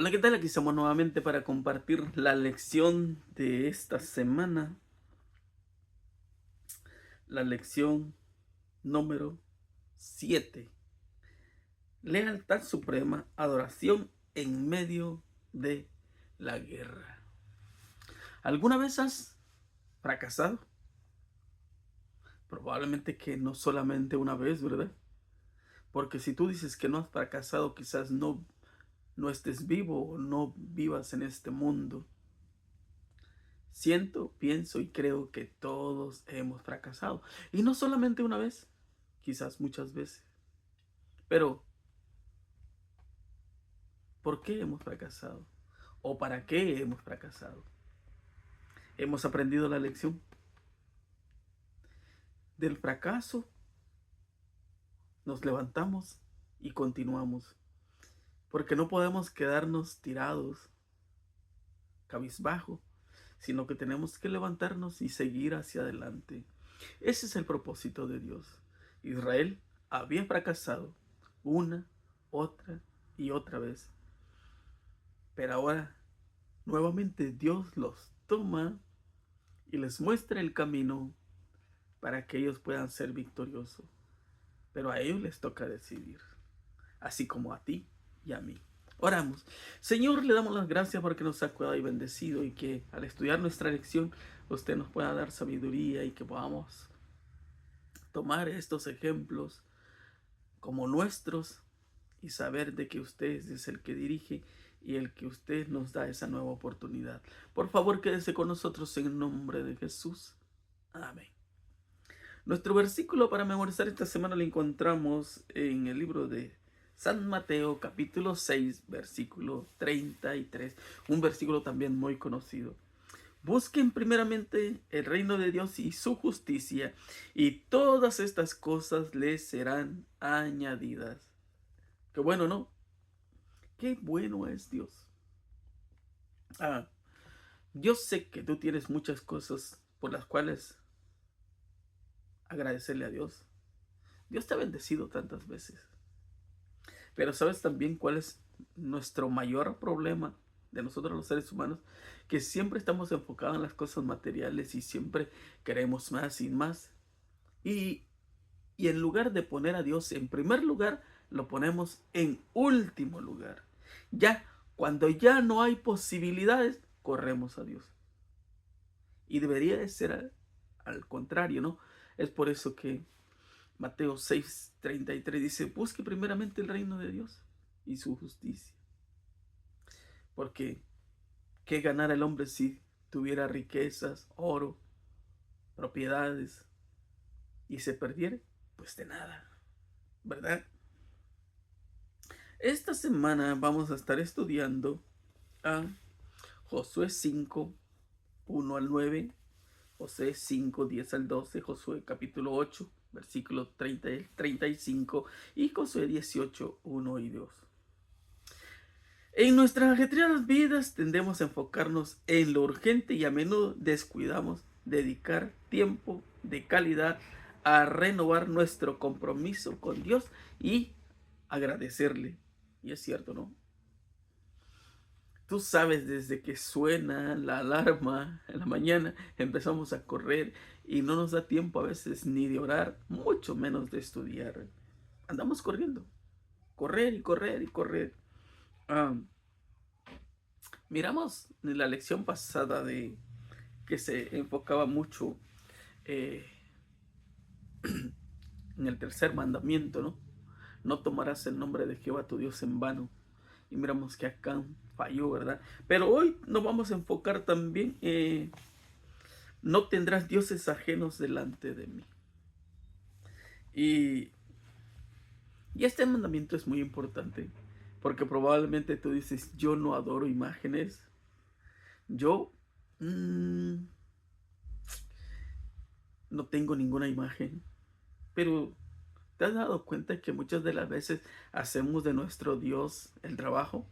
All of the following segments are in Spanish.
Hola, ¿qué tal? Aquí estamos nuevamente para compartir la lección de esta semana, la lección número 7. Lealtad suprema, adoración en medio de la guerra. ¿Alguna vez has fracasado? Probablemente que no solamente una vez, ¿verdad? Porque si tú dices que no has fracasado, quizás no estés vivo o no vivas en este mundo. Siento, pienso y creo que todos hemos fracasado. Y no solamente una vez, quizás muchas veces. Pero, ¿por qué hemos fracasado? ¿O para qué hemos fracasado? Hemos aprendido la lección. Del fracaso nos levantamos y continuamos. Porque no podemos quedarnos tirados, cabizbajo, sino que tenemos que levantarnos y seguir hacia adelante. Ese es el propósito de Dios. Israel había fracasado una, otra y otra vez. Pero ahora nuevamente Dios los toma y les muestra el camino para que ellos puedan ser victoriosos. Pero a ellos les toca decidir, así como a ti y a mí. Oramos. Señor, le damos las gracias porque nos ha cuidado y bendecido y que al estudiar nuestra lección usted nos pueda dar sabiduría y que podamos tomar estos ejemplos como nuestros y saber de que usted es el que dirige y el que usted nos da esa nueva oportunidad. Por favor, quédese con nosotros en el nombre de Jesús. Amén. Nuestro versículo para memorizar esta semana lo encontramos en el libro de San Mateo, capítulo 6, versículo 33, un versículo también muy conocido. Busquen primeramente el reino de Dios y su justicia, y todas estas cosas les serán añadidas. Qué bueno, ¿no? Qué bueno es Dios. Ah, yo sé que tú tienes muchas cosas por las cuales agradecerle a Dios. Dios te ha bendecido tantas veces. Pero ¿sabes también cuál es nuestro mayor problema de nosotros los seres humanos? Que siempre estamos enfocados en las cosas materiales y siempre queremos más y más. Y, y en lugar de poner a Dios en primer lugar, lo ponemos en último lugar. Ya, cuando ya no hay posibilidades, corremos a Dios. Y debería de ser al contrario, ¿no? Es por eso que Mateo 6:33 dice, busque primeramente el reino de Dios y su justicia. Porque, ¿qué ganara el hombre si tuviera riquezas, oro, propiedades y se perdiera? Pues de nada, ¿verdad? Esta semana vamos a estar estudiando a Josué 5, 1 al 9, Josué 5, 10 al 12, Josué capítulo 8, versículo 30 y 35 y Josué 18, 1 y 2. En nuestras ajetreadas vidas tendemos a enfocarnos en lo urgente y a menudo descuidamos dedicar tiempo de calidad a renovar nuestro compromiso con Dios y agradecerle. Y es cierto, ¿no? Tú sabes, desde que suena la alarma en la mañana, empezamos a correr y no nos da tiempo a veces ni de orar, mucho menos de estudiar. Andamos corriendo, correr y correr y correr. Ah, miramos en la lección pasada de que se enfocaba mucho eh, en el tercer mandamiento, ¿no? No tomarás el nombre de Jehová tu Dios en vano. Y miramos que acá falló, ¿verdad? Pero hoy nos vamos a enfocar también no tendrás dioses ajenos delante de mí. Y, y este mandamiento es muy importante porque probablemente tú dices, yo no adoro imágenes. Yo no tengo ninguna imagen. Pero ¿te has dado cuenta que muchas de las veces hacemos de nuestro Dios el trabajo?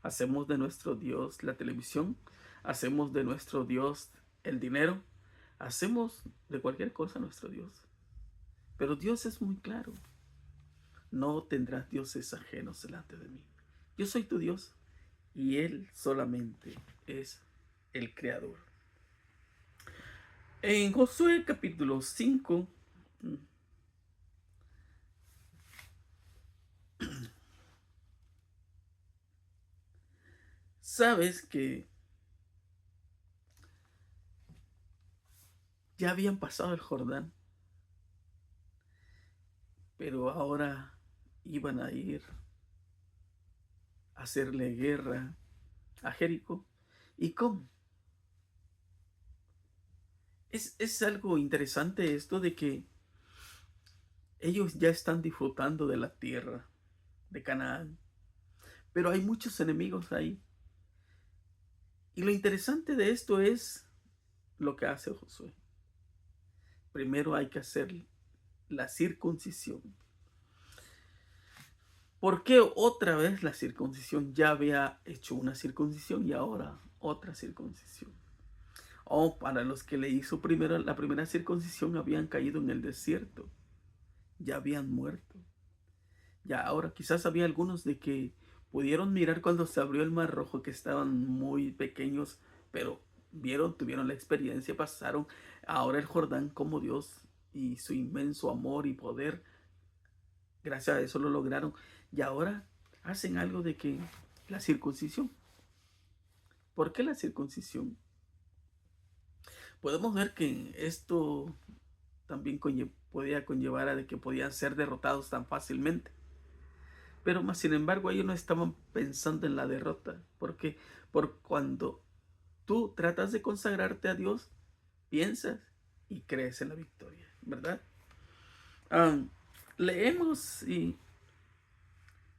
Hacemos de nuestro Dios la televisión. Hacemos de nuestro Dios el dinero. Hacemos de cualquier cosa nuestro Dios. Pero Dios es muy claro. No tendrás dioses ajenos delante de mí. Yo soy tu Dios y Él solamente es el Creador. En Josué capítulo 5, sabes que ya habían pasado el Jordán, pero ahora iban a ir a hacerle guerra a Jericó. ¿Y cómo? Es algo interesante esto de que ellos ya están disfrutando de la tierra de Canaán, pero hay muchos enemigos ahí. Y lo interesante de esto es lo que hace Josué. Primero hay que hacer la circuncisión. ¿Por qué otra vez la circuncisión? Ya había hecho una circuncisión y ahora otra circuncisión. O para los que le hizo primero la primera circuncisión habían caído en el desierto. Ya habían muerto. Ya ahora quizás había algunos de que pudieron mirar cuando se abrió el mar rojo, que estaban muy pequeños, pero vieron, tuvieron la experiencia, pasaron ahora el Jordán como Dios y su inmenso amor y poder. Gracias a eso lo lograron. Y ahora hacen algo de que la circuncisión. ¿Por qué la circuncisión? Podemos ver que esto también podía conllevar a de que podían ser derrotados tan fácilmente. Pero más sin embargo ellos no estaban pensando en la derrota. Porque por cuando tú tratas de consagrarte a Dios, piensas y crees en la victoria, ¿verdad? Ah, leemos y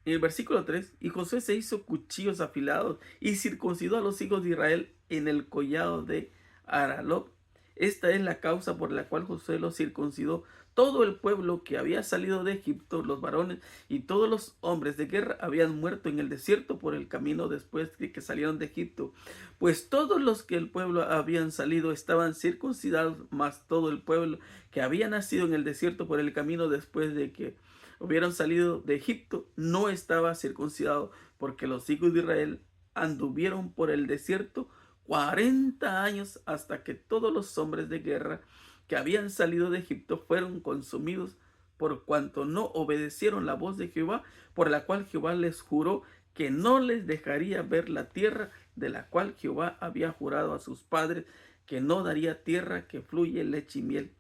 en el versículo 3, y Josué se hizo cuchillos afilados y circuncidó a los hijos de Israel en el collado de Aralot. Esta es la causa por la cual Josué los circuncidó. Todo el pueblo que había salido de Egipto, los varones y todos los hombres de guerra, habían muerto en el desierto por el camino después de que salieron de Egipto. Pues todos los que el pueblo habían salido estaban circuncidados, mas todo el pueblo que había nacido en el desierto por el camino después de que hubieran salido de Egipto, no estaba circuncidado, porque los hijos de Israel anduvieron por el desierto 40 años hasta que todos los hombres de guerra que habían salido de Egipto fueron consumidos por cuanto no obedecieron la voz de Jehová, por la cual Jehová les juró que no les dejaría ver la tierra de la cual Jehová había jurado a sus padres, que no daría tierra que fluye leche y miel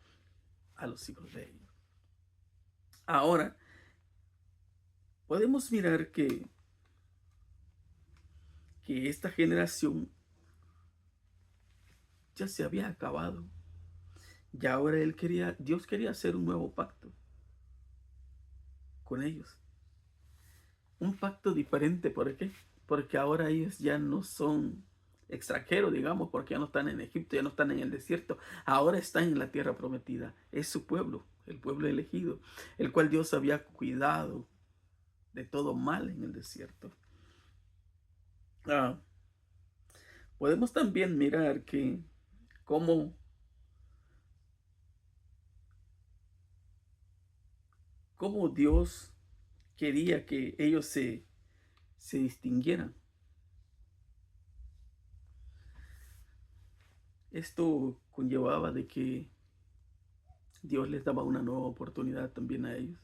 a los hijos de ellos. Ahora, podemos mirar que esta generación ya se había acabado. Y ahora Dios quería hacer un nuevo pacto con ellos. Un pacto diferente, ¿por qué? Porque ahora ellos ya no son extranjeros, digamos, porque ya no están en Egipto, ya no están en el desierto. Ahora están en la tierra prometida. Es su pueblo, el pueblo elegido, el cual Dios había cuidado de todo mal en el desierto. Podemos también mirar que cómo Dios quería que ellos se distinguieran. Esto conllevaba de que Dios les daba una nueva oportunidad también a ellos.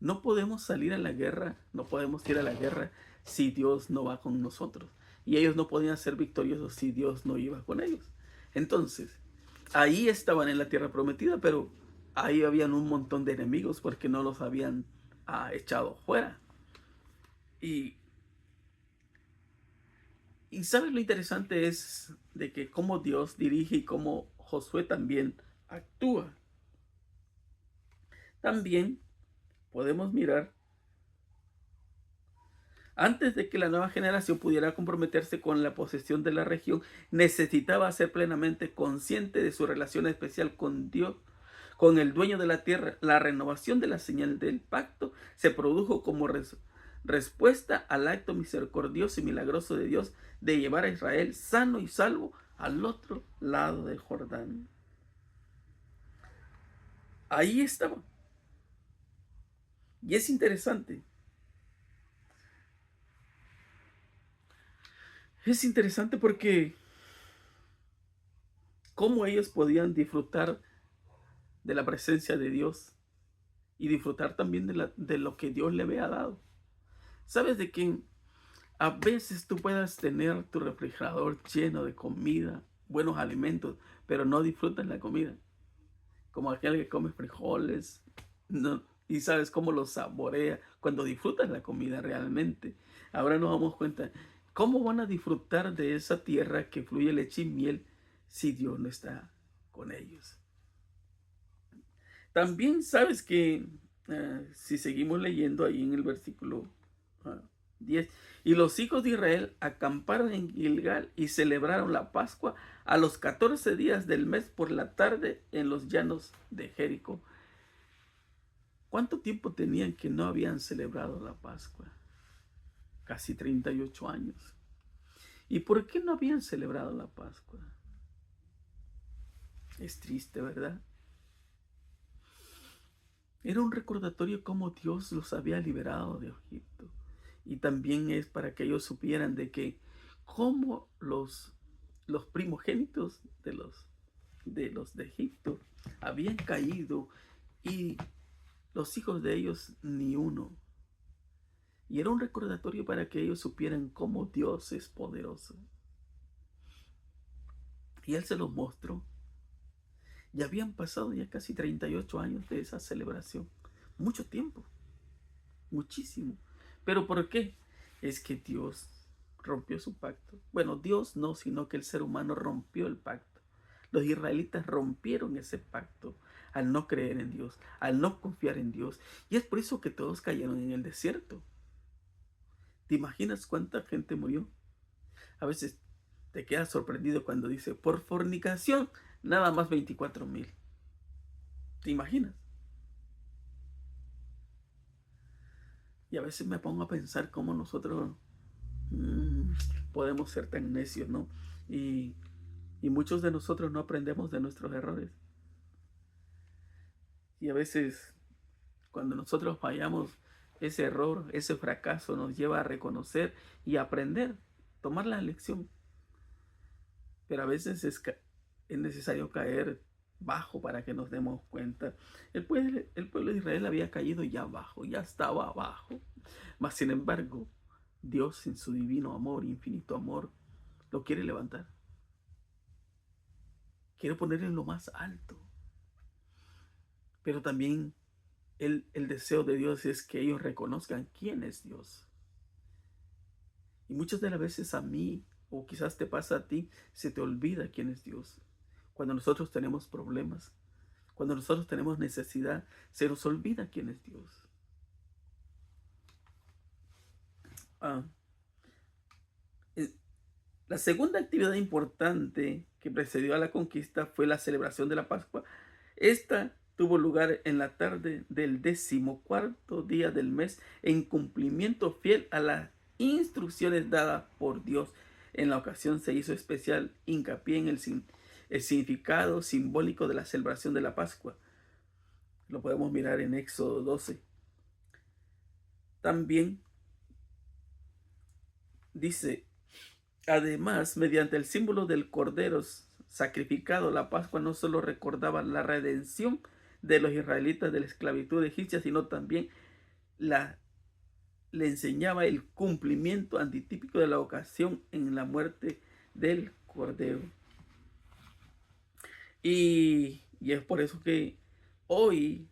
No podemos salir a la guerra, no podemos ir a la guerra si Dios no va con nosotros. Y ellos no podían ser victoriosos si Dios no iba con ellos. Entonces, ahí estaban en la tierra prometida, pero ahí habían un montón de enemigos porque no los habían echado fuera. Y sabes lo interesante es de que cómo Dios dirige y cómo Josué también actúa. También podemos mirar, antes de que la nueva generación pudiera comprometerse con la posesión de la región, necesitaba ser plenamente consciente de su relación especial con Dios, con el dueño de la tierra. La renovación de la señal del pacto se produjo como respuesta al acto misericordioso y milagroso de Dios de llevar a Israel sano y salvo al otro lado del Jordán. Ahí estaba. Y es interesante Es interesante porque cómo ellos podían disfrutar de la presencia de Dios y disfrutar también de lo que Dios le había dado. ¿Sabes de que a veces tú puedas tener tu refrigerador lleno de comida, buenos alimentos, pero no disfrutas la comida? Como aquel que come frijoles, no, y sabes cómo los saborea cuando disfrutas la comida realmente. Ahora nos damos cuenta, ¿cómo van a disfrutar de esa tierra que fluye leche y miel si Dios no está con ellos? También sabes que si seguimos leyendo ahí en el versículo 10, y los hijos de Israel acamparon en Gilgal y celebraron la Pascua a los 14 días del mes por la tarde en los llanos de Jericó. ¿Cuánto tiempo tenían que no habían celebrado la Pascua? Casi 38 años. ¿Y por qué no habían celebrado la Pascua? Es triste, ¿verdad? Era un recordatorio cómo Dios los había liberado de Egipto. Y también es para que ellos supieran de que cómo los primogénitos de Egipto habían caído y los hijos de ellos ni uno. Y era un recordatorio para que ellos supieran cómo Dios es poderoso. Y Él se los mostró. Ya habían pasado ya casi 38 años de esa celebración. Mucho tiempo. Muchísimo. ¿Pero por qué? Es que Dios rompió su pacto. Bueno, Dios no, sino que el ser humano rompió el pacto. Los israelitas rompieron ese pacto al no creer en Dios, al no confiar en Dios. Y es por eso que todos cayeron en el desierto. ¿Te imaginas cuánta gente murió? A veces te quedas sorprendido cuando dice, por fornicación, nada más 24,000. ¿Te imaginas? Y a veces me pongo a pensar cómo nosotros podemos ser tan necios, ¿no? Y, y muchos de nosotros no aprendemos de nuestros errores. Y a veces cuando nosotros fallamos, ese error, ese fracaso nos lleva a reconocer y a aprender, tomar la lección. Pero a veces es necesario caer bajo para que nos demos cuenta. El pueblo de Israel había caído ya abajo, ya estaba abajo. Mas sin embargo, Dios en su divino amor, infinito amor, lo quiere levantar. Quiere ponerlo en lo más alto. Pero también el deseo de Dios es que ellos reconozcan quién es Dios. Y muchas de las veces a mí, o quizás te pasa a ti, se te olvida quién es Dios. Cuando nosotros tenemos problemas, cuando nosotros tenemos necesidad, se nos olvida quién es Dios. Ah, la segunda actividad importante que precedió a la conquista fue la celebración de la Pascua. Esta tuvo lugar en la tarde del 14º día del mes en cumplimiento fiel a las instrucciones dadas por Dios. En la ocasión se hizo especial hincapié en el significado simbólico de la celebración de la Pascua. Lo podemos mirar en Éxodo 12. También dice, además, mediante el símbolo del cordero sacrificado, la Pascua no solo recordaba la redención de los israelitas de la esclavitud egipcia, sino también le enseñaba el cumplimiento antitípico de la ocasión en la muerte del cordero. Y es por eso que hoy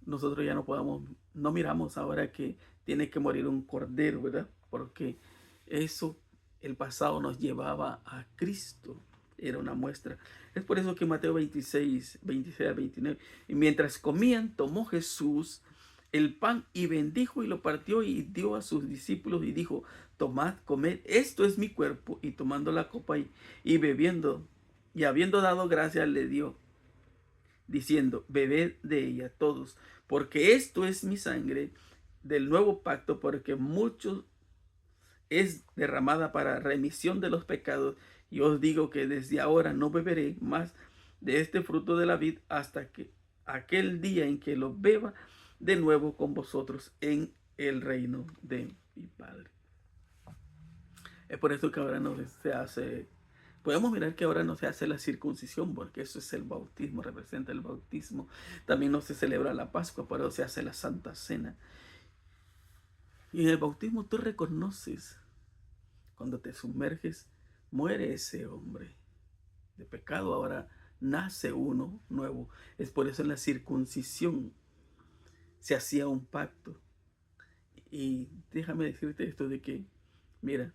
nosotros ya no miramos ahora que tiene que morir un cordero, ¿verdad? Porque eso, el pasado nos llevaba a Cristo. Era una muestra. Es por eso que Mateo 26 al 29. Y mientras comían, tomó Jesús el pan y bendijo y lo partió y dio a sus discípulos y dijo, tomad, comed, esto es mi cuerpo. Y tomando la copa y bebiendo, y habiendo dado gracias, le dio, diciendo, bebed de ella todos, porque esto es mi sangre del nuevo pacto, porque muchos es derramada para remisión de los pecados. Y os digo que desde ahora no beberé más de este fruto de la vid hasta que aquel día en que lo beba de nuevo con vosotros en el reino de mi Padre. Es por eso que ahora no se hace, podemos mirar que ahora no se hace la circuncisión, porque eso es el bautismo, representa el bautismo. También no se celebra la Pascua, pero se hace la Santa Cena. Y en el bautismo tú reconoces, cuando te sumerges, muere ese hombre de pecado, ahora nace uno nuevo. Es por eso en la circuncisión se hacía un pacto. Y déjame decirte esto de que, mira,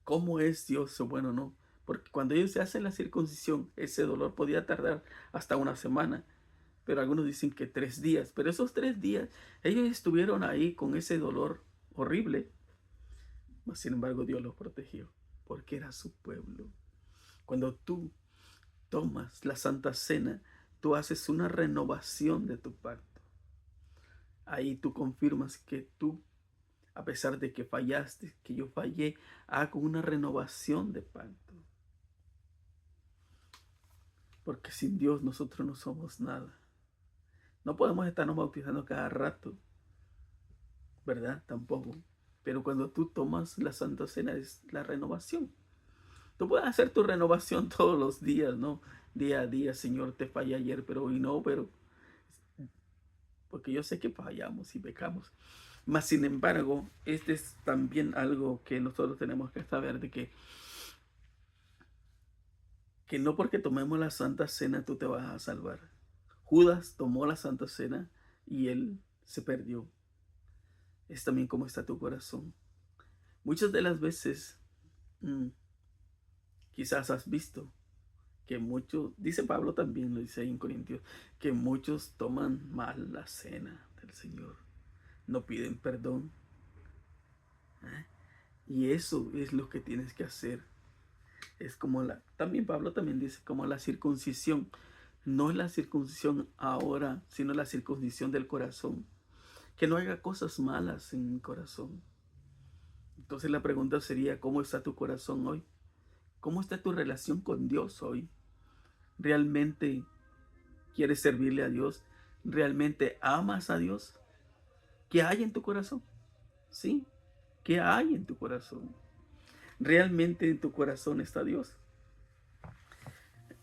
cómo es Dios bueno, ¿no? Porque cuando ellos se hacen la circuncisión, ese dolor podía tardar hasta una semana, pero algunos dicen que 3 días. Pero esos 3 días, ellos estuvieron ahí con ese dolor horrible, mas sin embargo Dios los protegió, porque era su pueblo. Cuando tú tomas la Santa Cena, tú haces una renovación de tu pacto. Ahí tú confirmas que tú, a pesar de que fallaste, que yo fallé, hago una renovación de pacto. Porque sin Dios nosotros no somos nada. No podemos estarnos bautizando cada rato, ¿verdad? Tampoco. Pero cuando tú tomas la Santa Cena es la renovación. Tú puedes hacer tu renovación todos los días, ¿no? Día a día, Señor, te fallé ayer, pero hoy no, pero porque yo sé que fallamos y pecamos. Mas, sin embargo, este es también algo que nosotros tenemos que saber, de que no porque tomemos la Santa Cena tú te vas a salvar. Judas tomó la Santa Cena y él se perdió. Es también como está tu corazón. Muchas de las veces, quizás has visto que muchos, dice Pablo también, lo dice ahí en Corintios, que muchos toman mal la cena del Señor. No piden perdón. ¿Eh? Y eso es lo que tienes que hacer. Es como también Pablo también dice, como la circuncisión. No es la circuncisión ahora, sino la circuncisión del corazón. Que no haga cosas malas en mi corazón. Entonces la pregunta sería, ¿cómo está tu corazón hoy? ¿Cómo está tu relación con Dios hoy? ¿Realmente quieres servirle a Dios? ¿Realmente amas a Dios? ¿Qué hay en tu corazón? ¿Sí? ¿Qué hay en tu corazón? ¿Realmente en tu corazón está Dios?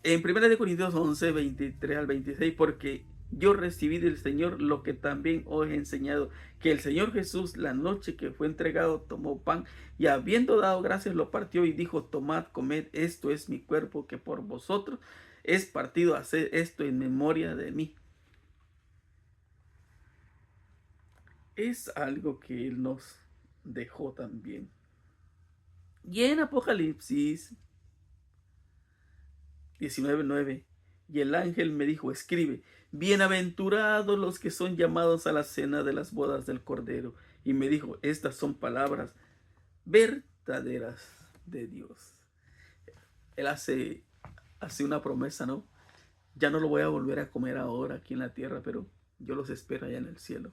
En 1 Corintios 11, 23 al 26, porque yo recibí del Señor lo que también os he enseñado, que el Señor Jesús, la noche que fue entregado, tomó pan y habiendo dado gracias lo partió y dijo, tomad, comed, esto es mi cuerpo que por vosotros es partido, haced esto en memoria de mí. Es algo que Él nos dejó también. Y en Apocalipsis 19:9, y el ángel me dijo, escribe, bienaventurados los que son llamados a la cena de las bodas del Cordero. Y me dijo, estas son palabras verdaderas de Dios. Él hace una promesa, ¿no? Ya no lo voy a volver a comer ahora aquí en la tierra, pero yo los espero allá en el cielo.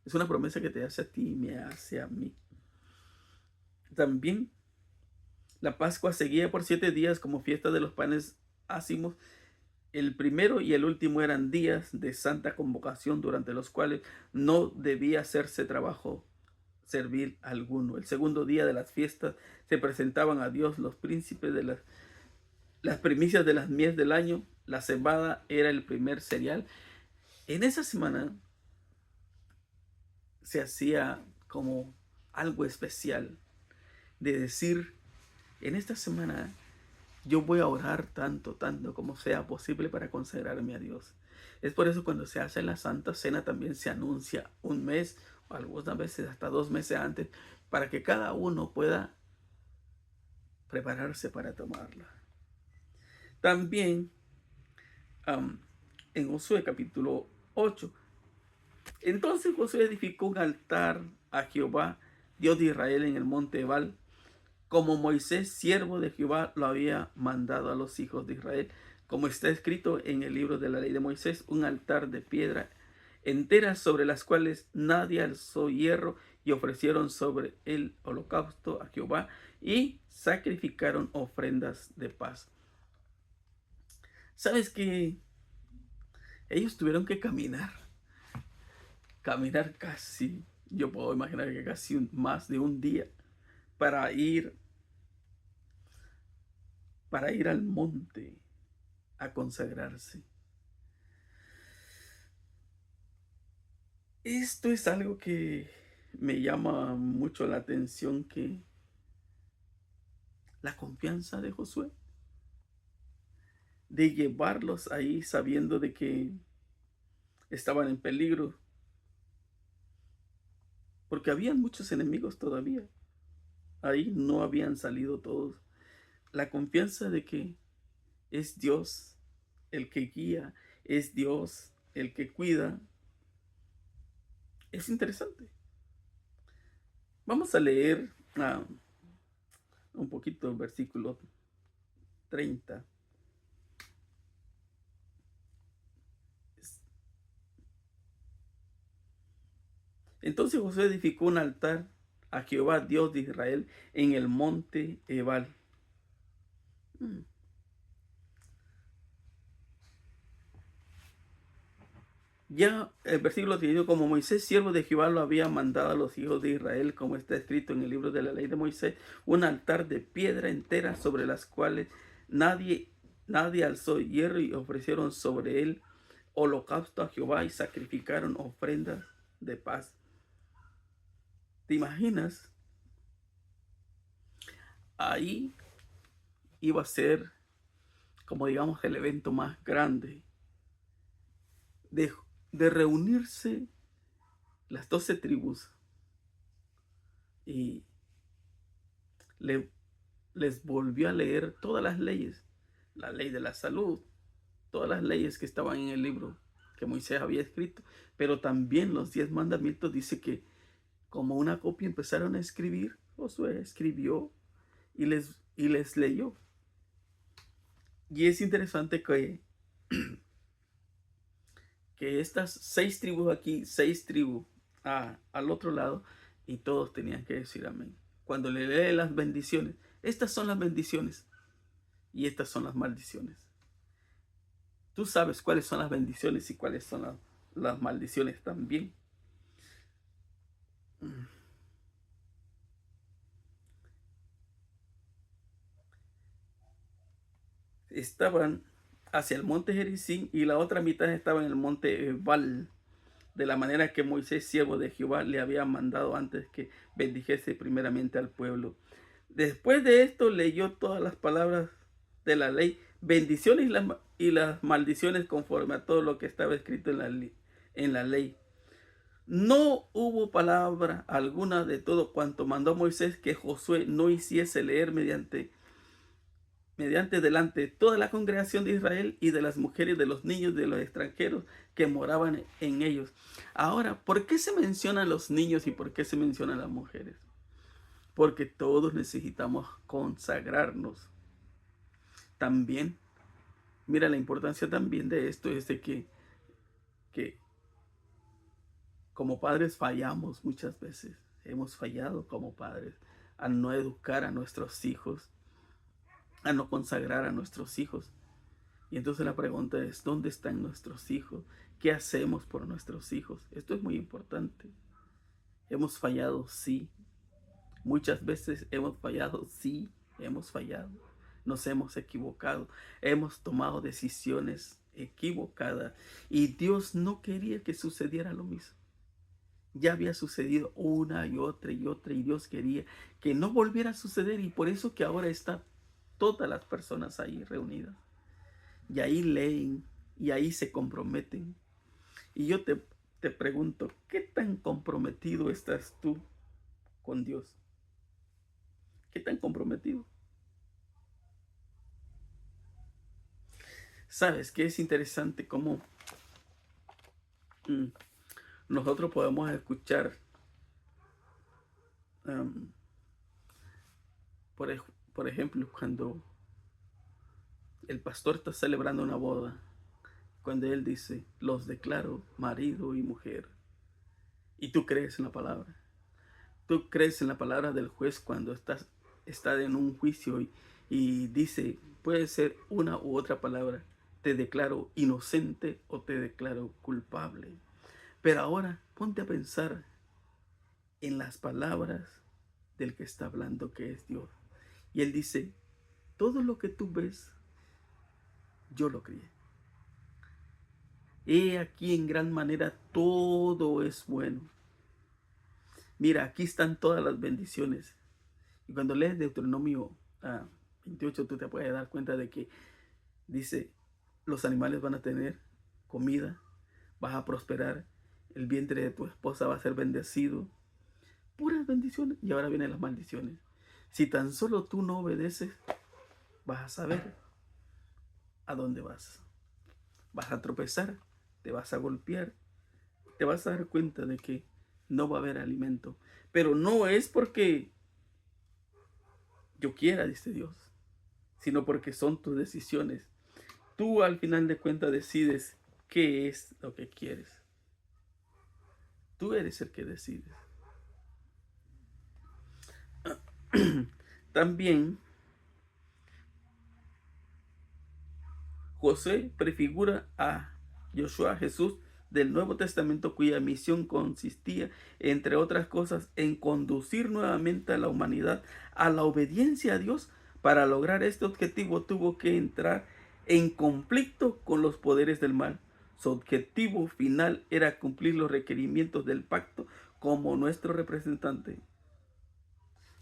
Es una promesa que te hace a ti y me hace a mí. También la Pascua seguía por 7 días como fiesta de los panes ácimos. El primero y el último eran días de santa convocación durante los cuales no debía hacerse trabajo servil alguno. El segundo día de las fiestas se presentaban a Dios los príncipes de las primicias de las mies del año. La cebada era el primer cereal. En esa semana se hacía como algo especial de decir, en esta semana yo voy a orar tanto como sea posible para consagrarme a Dios. Es por eso cuando se hace la Santa Cena también se anuncia un mes o algunas veces hasta 2 meses antes para que cada uno pueda prepararse para tomarla. También en Josué capítulo 8, entonces Josué edificó un altar a Jehová, Dios de Israel, en el monte Ebal, como Moisés, siervo de Jehová, lo había mandado a los hijos de Israel, como está escrito en el libro de la ley de Moisés, un altar de piedra entera sobre las cuales nadie alzó hierro, y ofrecieron sobre el holocausto a Jehová y sacrificaron ofrendas de paz. ¿Sabes qué? Ellos tuvieron que caminar casi, yo puedo imaginar que casi más de un día para ir, para ir al monte a consagrarse. Esto es algo que me llama mucho la atención, que la confianza de Josué, de llevarlos ahí sabiendo de que estaban en peligro, porque habían muchos enemigos todavía. Ahí no habían salido todos. La confianza de que es Dios el que guía, es Dios el que cuida, es interesante. Vamos a leer un poquito el versículo 30. Entonces Josué edificó un altar a Jehová, Dios de Israel, en el monte Ebal. Ya el versículo 31, como Moisés, siervo de Jehová, lo había mandado a los hijos de Israel, como está escrito en el libro de la ley de Moisés, un altar de piedra entera sobre las cuales nadie alzó hierro, y ofrecieron sobre él holocausto a Jehová y sacrificaron ofrendas de paz. ¿Te imaginas? Ahí iba a ser, como digamos, el evento más grande de, reunirse las 12 tribus y les volvió a leer todas las leyes, la ley de la salud, todas las leyes que estaban en el libro que Moisés había escrito, pero también los 10 mandamientos. Dice que como una copia empezaron a escribir. Josué escribió y les leyó. Y es interesante que estas 6 tribus aquí, 6 tribus al otro lado, y todos tenían que decir amén. Cuando le lee las bendiciones, estas son las bendiciones y estas son las maldiciones. Tú sabes cuáles son las bendiciones y cuáles son las maldiciones también. Estaban hacia el monte Gerizim y la otra mitad estaba en el monte Ebal, de la manera que Moisés, siervo de Jehová, le había mandado antes que bendijese primeramente al pueblo. Después de esto leyó todas las palabras de la ley, bendiciones y las maldiciones conforme a todo lo que estaba escrito en la ley. No hubo palabra alguna de todo cuanto mandó Moisés que Josué no hiciese leer mediante delante de toda la congregación de Israel y de las mujeres, de los niños, de los extranjeros que moraban en ellos. Ahora, ¿por qué se mencionan los niños y por qué se mencionan las mujeres? Porque todos necesitamos consagrarnos. También, mira, la importancia también de esto es de que como padres fallamos muchas veces. Hemos fallado como padres al no educar a nuestros hijos, a no consagrar a nuestros hijos. Y entonces la pregunta es, ¿dónde están nuestros hijos? ¿Qué hacemos por nuestros hijos? Esto es muy importante. ¿Hemos fallado? Sí. Muchas veces hemos fallado. Sí, hemos fallado. Nos hemos equivocado. Hemos tomado decisiones equivocadas. Y Dios no quería que sucediera lo mismo. Ya había sucedido una y otra y otra, y Dios quería que no volviera a suceder, y por eso que ahora están todas las personas ahí reunidas. Y ahí leen y ahí se comprometen. Y yo te pregunto, ¿qué tan comprometido estás tú con Dios? ¿Qué tan comprometido? Sabes que es interesante cómo nosotros podemos escuchar, um, por ejemplo, cuando el pastor está celebrando una boda, cuando él dice, los declaro marido y mujer. Y tú crees en la palabra. Tú crees en la palabra del juez cuando está en un juicio y dice, puede ser una u otra palabra, te declaro inocente o te declaro culpable. Pero ahora ponte a pensar en las palabras del que está hablando, que es Dios. Y él dice, todo lo que tú ves, yo lo crié. He aquí en gran manera todo es bueno. Mira, aquí están todas las bendiciones. Y cuando lees Deuteronomio 28, tú te puedes dar cuenta de que dice, los animales van a tener comida, vas a prosperar, el vientre de tu esposa va a ser bendecido. Puras bendiciones. Y ahora vienen las maldiciones. Si tan solo tú no obedeces, vas a saber a dónde vas. Vas a tropezar, te vas a golpear, te vas a dar cuenta de que no va a haber alimento. Pero no es porque yo quiera, dice Dios, sino porque son tus decisiones. Tú al final de cuentas decides qué es lo que quieres. Tú eres el que decides. También José prefigura a Josué, Jesús del Nuevo Testamento, cuya misión consistía, entre otras cosas, en conducir nuevamente a la humanidad a la obediencia a Dios. Para lograr este objetivo tuvo que entrar en conflicto con los poderes del mal. Su objetivo final era cumplir los requerimientos del pacto como nuestro representante.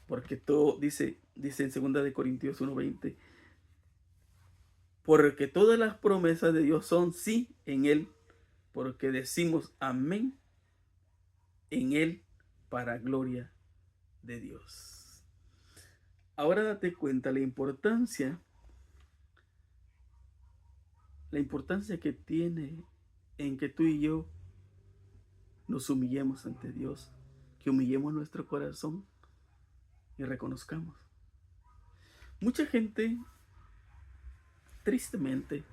Porque todo dice en 2 Corintios 1:20, porque todas las promesas de Dios son sí en Él, porque decimos amén en Él para gloria de Dios. Ahora date cuenta la importancia que tiene en que tú y yo nos humillemos ante Dios, que humillemos nuestro corazón y reconozcamos. Mucha gente, tristemente,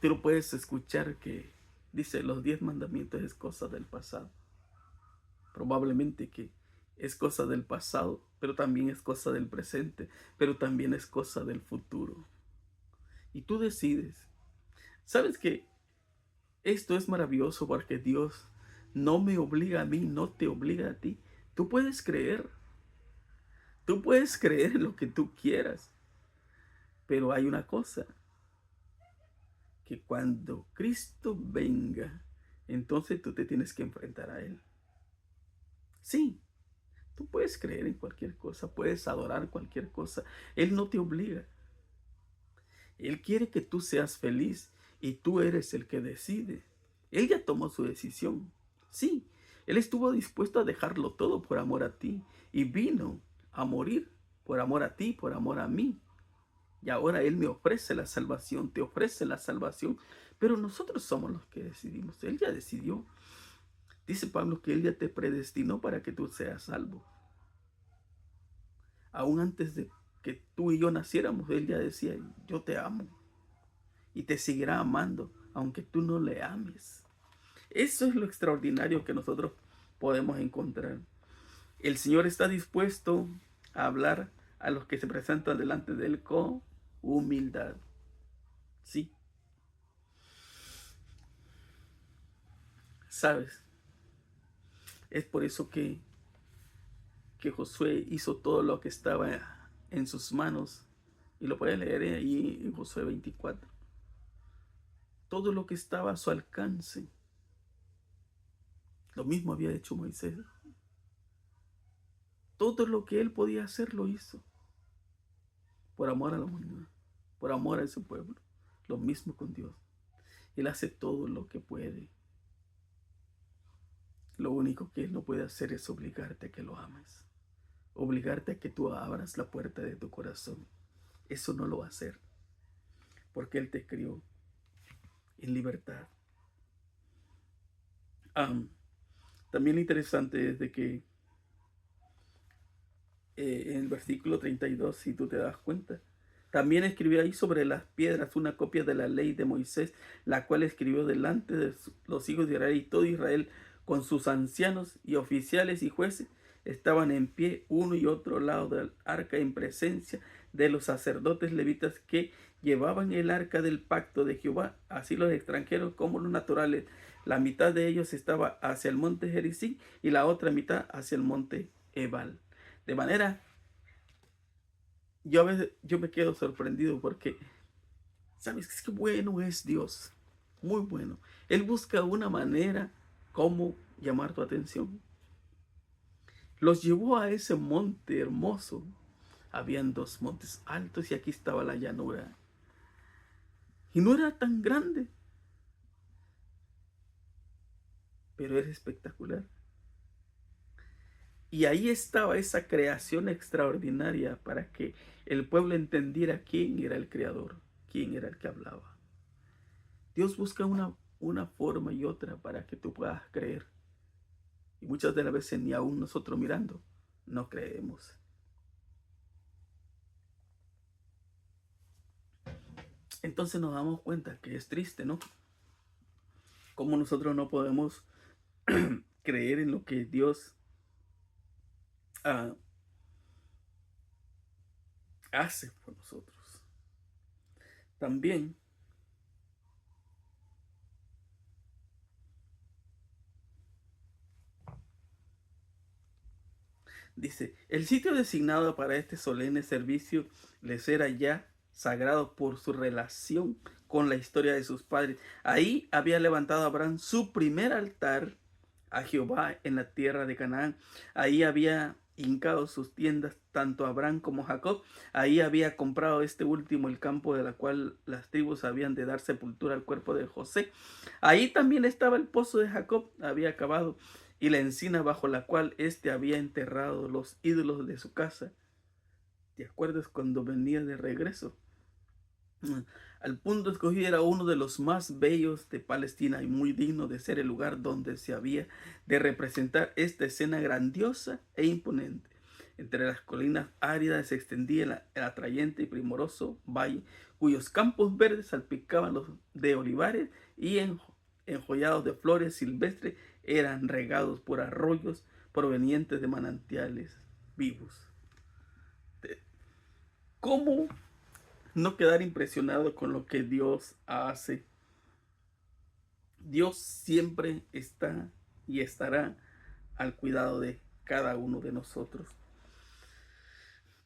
tú lo puedes escuchar que dice los 10 mandamientos es cosa del pasado. Probablemente que es cosa del pasado, pero también es cosa del presente, pero también es cosa del futuro. Y tú decides. ¿Sabes que esto es maravilloso? Porque Dios no me obliga a mí, no te obliga a ti. Tú puedes creer. Tú puedes creer en lo que tú quieras. Pero hay una cosa, que cuando Cristo venga, entonces tú te tienes que enfrentar a Él. Sí, tú puedes creer en cualquier cosa, puedes adorar cualquier cosa. Él no te obliga. Él quiere que tú seas feliz y tú eres el que decide. Él ya tomó su decisión. Sí, Él estuvo dispuesto a dejarlo todo por amor a ti y vino a morir por amor a ti, por amor a mí. Y ahora Él me ofrece la salvación, te ofrece la salvación, pero nosotros somos los que decidimos. Él ya decidió. Dice Pablo que Él ya te predestinó para que tú seas salvo. Aún antes de que tú y yo naciéramos, Él ya decía, yo te amo. Y te seguirá amando, aunque tú no le ames. Eso es lo extraordinario que nosotros podemos encontrar. El Señor está dispuesto a hablar a los que se presentan delante de Él con humildad. Sí. ¿Sabes? Es por eso que Josué hizo todo lo que estaba en sus manos. Y lo puedes leer ahí en Josué 24. Todo lo que estaba a su alcance. Lo mismo había hecho Moisés. Todo lo que él podía hacer lo hizo. Por amor a la humanidad. Por amor a ese pueblo. Lo mismo con Dios. Él hace todo lo que puede. Lo único que Él no puede hacer es obligarte a que lo ames. Obligarte a que tú abras la puerta de tu corazón. Eso no lo va a hacer. Porque Él te crió en libertad. También lo interesante es de que en el versículo 32, si tú te das cuenta, también escribió ahí sobre las piedras una copia de la ley de Moisés, la cual escribió delante de los hijos de Israel, y todo Israel con sus ancianos y oficiales y jueces estaban en pie uno y otro lado del arca en presencia de los sacerdotes levitas que llevaban el arca del pacto de Jehová, así los extranjeros como los naturales. La mitad de ellos estaba hacia el monte Gerizim y la otra mitad hacia el monte Ebal. De manera, yo a veces yo me quedo sorprendido porque, ¿sabes qué bueno es Dios? Muy bueno. Él busca una manera como llamar tu atención. Los llevó a ese monte hermoso. Habían dos montes altos y aquí estaba la llanura. Y no era tan grande, pero era espectacular. Y ahí estaba esa creación extraordinaria para que el pueblo entendiera quién era el creador, quién era el que hablaba. Dios busca una forma y otra para que tú puedas creer. Y muchas de las veces ni aún nosotros mirando no creemos. Entonces nos damos cuenta que es triste, ¿no? Cómo nosotros no podemos creer en lo que Dios hace por nosotros. También dice, el sitio designado para este solemne servicio les era ya sagrado por su relación con la historia de sus padres. Ahí había levantado Abraham su primer altar a Jehová en la tierra de Canaán. Ahí había hincado sus tiendas tanto Abraham como Jacob. Ahí había comprado este último el campo de la cual las tribus habían de dar sepultura al cuerpo de José. Ahí también estaba el pozo de Jacob, había acabado, y la encina bajo la cual éste había enterrado los ídolos de su casa. ¿Te acuerdas cuando venía de regreso? Al punto escogido era uno de los más bellos de Palestina y muy digno de ser el lugar donde se había de representar esta escena grandiosa e imponente. Entre las colinas áridas se extendía el atrayente y primoroso valle, cuyos campos verdes salpicaban los de olivares y enjollados de flores silvestres eran regados por arroyos provenientes de manantiales vivos. ¿Cómo no quedar impresionado con lo que Dios hace? Dios siempre está y estará al cuidado de cada uno de nosotros.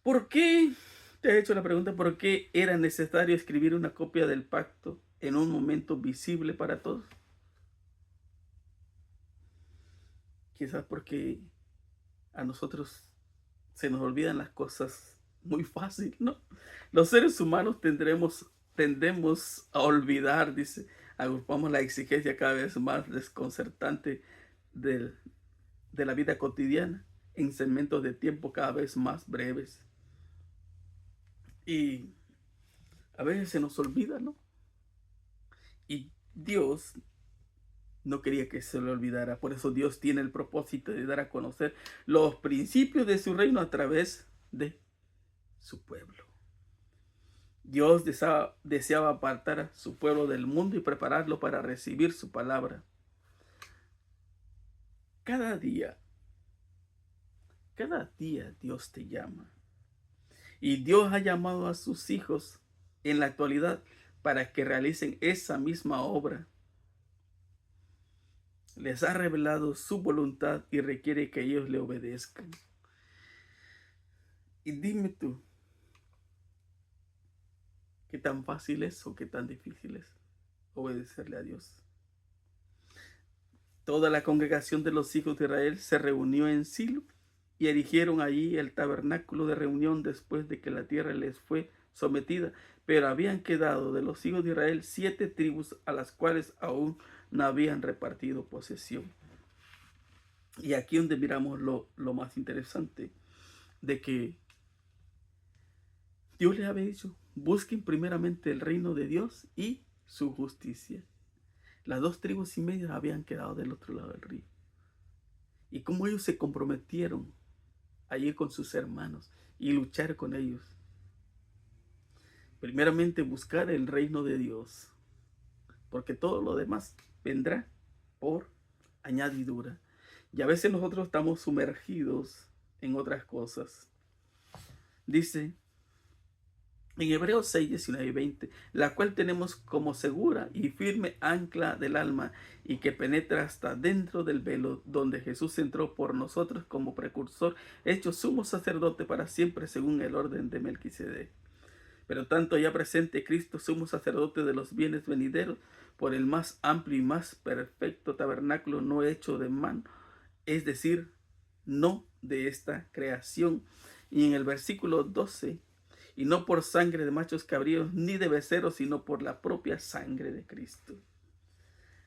¿Por qué? Te he hecho la pregunta, ¿por qué era necesario escribir una copia del pacto en un momento visible para todos? Quizás porque a nosotros se nos olvidan las cosas muy fácil, ¿no? Los seres humanos tendemos a olvidar, dice, agrupamos la exigencia cada vez más desconcertante del, de la vida cotidiana en segmentos de tiempo cada vez más breves. Y a veces se nos olvida, ¿no? Y Dios no quería que se le olvidara. Por eso Dios tiene el propósito de dar a conocer los principios de su reino a través de su pueblo. Dios deseaba apartar a su pueblo del mundo y prepararlo para recibir su palabra. Cada día Dios te llama. Y Dios ha llamado a sus hijos en la actualidad para que realicen esa misma obra. Les ha revelado su voluntad y requiere que ellos le obedezcan. Y dime tú, ¿qué tan fácil es o qué tan difícil es obedecerle a Dios? Toda la congregación de los hijos de Israel se reunió en Silo y erigieron allí el tabernáculo de reunión después de que la tierra les fue sometida. Pero habían quedado de los hijos de Israel 7 tribus a las cuales aún no habían repartido posesión. Y aquí donde miramos lo más interesante, de que Dios les había dicho, busquen primeramente el reino de Dios y su justicia. Las 2 tribus y media habían quedado del otro lado del río. Y como ellos se comprometieron a ir con sus hermanos y luchar con ellos. Primeramente buscar el reino de Dios, porque todo lo demás vendrá por añadidura. Y a veces nosotros estamos sumergidos en otras cosas. Dice En Hebreos 6, 19 y 20, la cual tenemos como segura y firme ancla del alma y que penetra hasta dentro del velo, donde Jesús entró por nosotros como precursor, hecho sumo sacerdote para siempre según el orden de Melquisedec. Pero tanto ya presente Cristo, sumo sacerdote de los bienes venideros, por el más amplio y más perfecto tabernáculo no hecho de mano, es decir, no de esta creación. Y en el versículo 12, y no por sangre de machos cabríos ni de becerros, sino por la propia sangre de Cristo.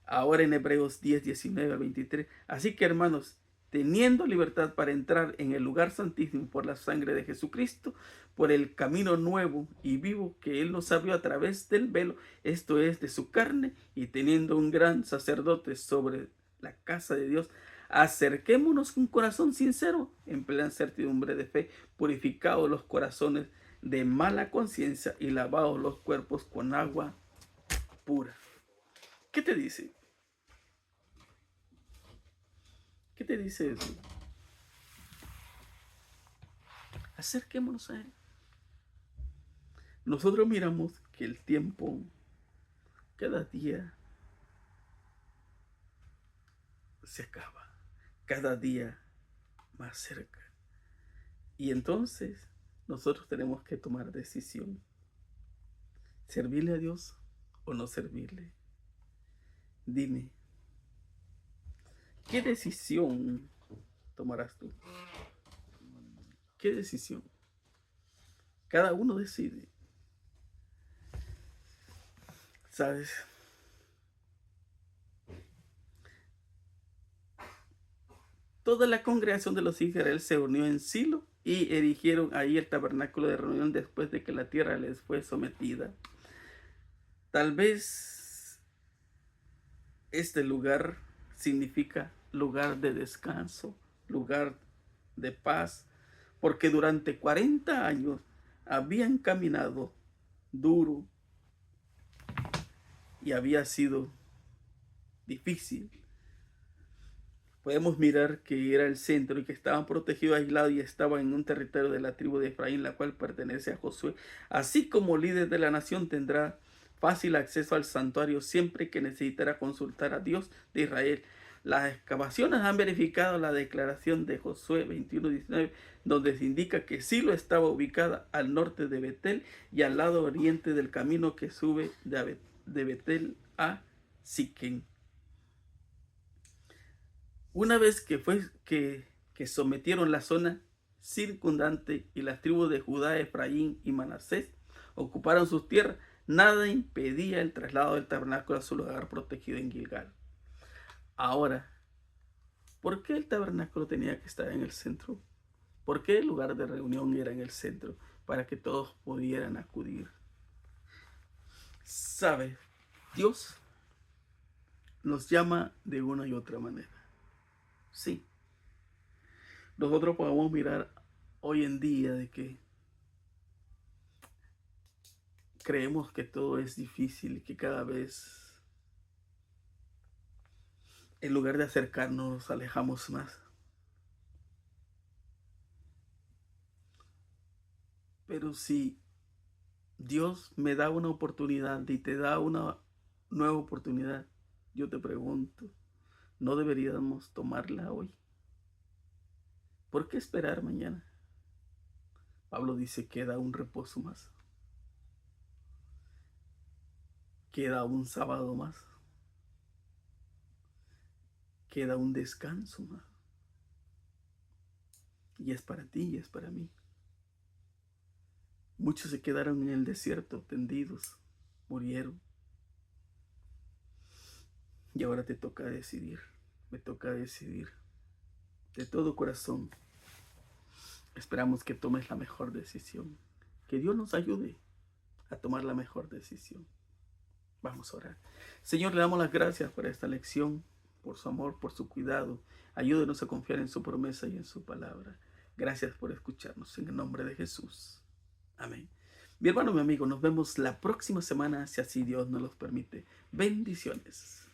Ahora en Hebreos 10, 19 a 23, así que hermanos, teniendo libertad para entrar en el lugar santísimo por la sangre de Jesucristo, por el camino nuevo y vivo que Él nos abrió a través del velo, esto es, de su carne, y teniendo un gran sacerdote sobre la casa de Dios, acerquémonos con corazón sincero, en plena certidumbre de fe, purificados los corazones de mala conciencia y lavados los cuerpos con agua pura. ¿Qué te dice? ¿Qué te dice eso? Acerquémonos a Él. Nosotros miramos que el tiempo cada día se acaba, cada día más cerca. Y entonces nosotros tenemos que tomar decisión. ¿Servirle a Dios o no servirle? Dime, ¿qué decisión tomarás tú? ¿Qué decisión? Cada uno decide. ¿Sabes? Toda la congregación de los hijos de Israel se unió en Silo y erigieron ahí el tabernáculo de reunión después de que la tierra les fue sometida. Tal vez este lugar significa lugar de descanso, lugar de paz, porque durante 40 años habían caminado duro y había sido difícil. Podemos mirar que era el centro y que estaban protegidos, aislados y estaban en un territorio de la tribu de Efraín, la cual pertenece a Josué. Así como líder de la nación tendrá fácil acceso al santuario siempre que necesitará consultar a Dios de Israel. Las excavaciones han verificado la declaración de Josué 21:19, donde se indica que Silo estaba ubicada al norte de Betel y al lado oriente del camino que sube de Betel a Siquén. Una vez que sometieron la zona circundante y las tribus de Judá, Efraín y Manasés ocuparon sus tierras, nada impedía el traslado del tabernáculo a su lugar protegido en Gilgal. Ahora, ¿por qué el tabernáculo tenía que estar en el centro? ¿Por qué el lugar de reunión era en el centro? Para que todos pudieran acudir. ¿Sabe? Dios nos llama de una y otra manera. Sí. Nosotros podemos mirar hoy en día de que creemos que todo es difícil y que cada vez, en lugar de acercarnos, nos alejamos más. Pero si Dios me da una oportunidad y te da una nueva oportunidad, yo te pregunto, ¿no deberíamos tomarla hoy? ¿Por qué esperar mañana? Pablo dice, queda un reposo más. Queda un sábado más. Queda un descanso más. Y es para ti y es para mí. Muchos se quedaron en el desierto, tendidos, murieron. Y ahora te toca decidir, me toca decidir. De todo corazón, esperamos que tomes la mejor decisión. Que Dios nos ayude a tomar la mejor decisión. Vamos a orar. Señor, le damos las gracias por esta lección, por su amor, por su cuidado. Ayúdenos a confiar en su promesa y en su palabra. Gracias por escucharnos. En el nombre de Jesús. Amén. Mi hermano, mi amigo, nos vemos la próxima semana, si así Dios nos los permite. Bendiciones.